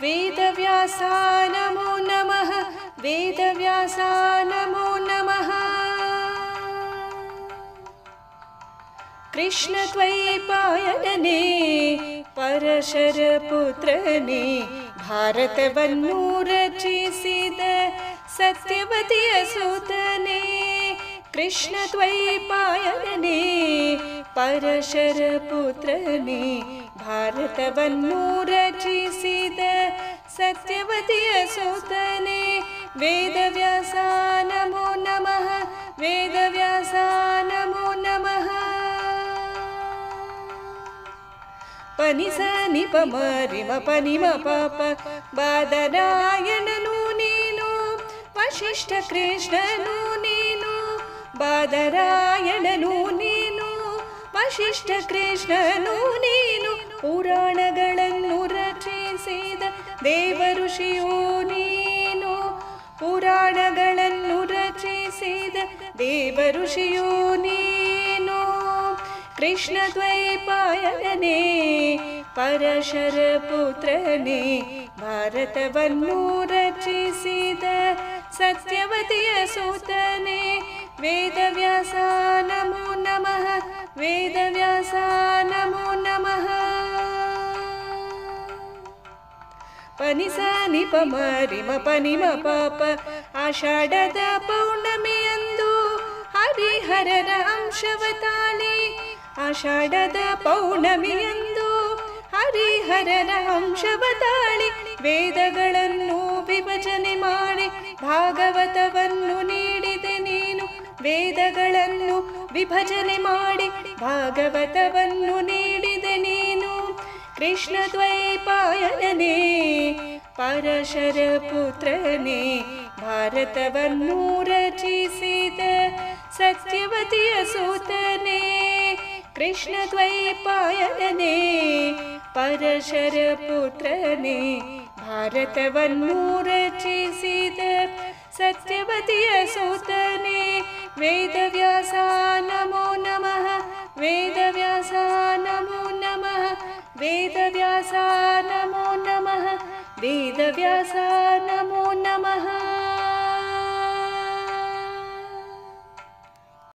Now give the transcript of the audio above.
वेदव्यासा नमो नमः वेदव्यासा नमो नमः कृष्ण द्वैपायनने परशरपुत्रने भारतವನ್ನು ರಚಿಸಿದ ಸತ್ಯವತಿಯ ಸುತನೇ कृष्ण द्वैपायनने परशरपुत्रने भारतವನ್ನು ರಚಿಸಿದ ಸತ್ಯವತಿಯ ಸುತನೇ वेदव्यास नमो नमः वेदव्यास नमो नमः पनि स नि प म रि म प नि म प प बादरायणनु नीनु वशिष्ठ कृष्णनु नीनु बादरायणनु नीनु वशिष्ठ कृष्णनु नीनु ಪುರಾಣಗಳನ್ನು ರಚಿಸಿದ ದೇವ ಋಷಿಯೂ ನೀನು ಪುರಾಣಗಳನ್ನು ರಚಿಸಿದ ದೇವ ಋಷಿಯೂ ನೀನು कृष्ण द्वैपायनने परशरपुत्रने भारतವನ್ನು ರಚಿಸಿದ ಸತ್ಯವತಿಯ ಸುತನೇ वेदव्यास नमो नमः वेदव्यास नमो नमः पनि स नि प म रि म प नि म प प ಆಷಾಢದ ಪೌರ್ಣಮಿಯಂದು ಹರಿಹರರ ಅಂಶವತಾಳಿ ಆಷಾಢದ ಪೌರ್ಣಮಿಯಂದು ಹರಿಹರರ ಅಂಶವತಾಳಿ ವೇದಗಳನ್ನು ವಿಭಜನೆ ಮಾಡಿ ಭಾಗವತವನ್ನು ನೀಡಿದೆ ನೀನು ವೇದಗಳನ್ನು ವಿಭಜನೆ ಮಾಡಿ ಭಾಗವತವನ್ನು ನೀಡಿದೆ ನೀನು कृष्ण द्वैपायनने परशरपुत्रने भारतವನ್ನು ರಚಿಸಿದ ಸತ್ಯವತಿಯ ಸುತನೇ कृष्ण द्वैपायनने परशरपुत्रने भारतವನ್ನು ರಚಿಸಿದ सत्यवतीय सुतने वेदव्यास नमो नमः वेदव्यास नमो नमः वेदव्यास नमो नमः वेदव्यास नमो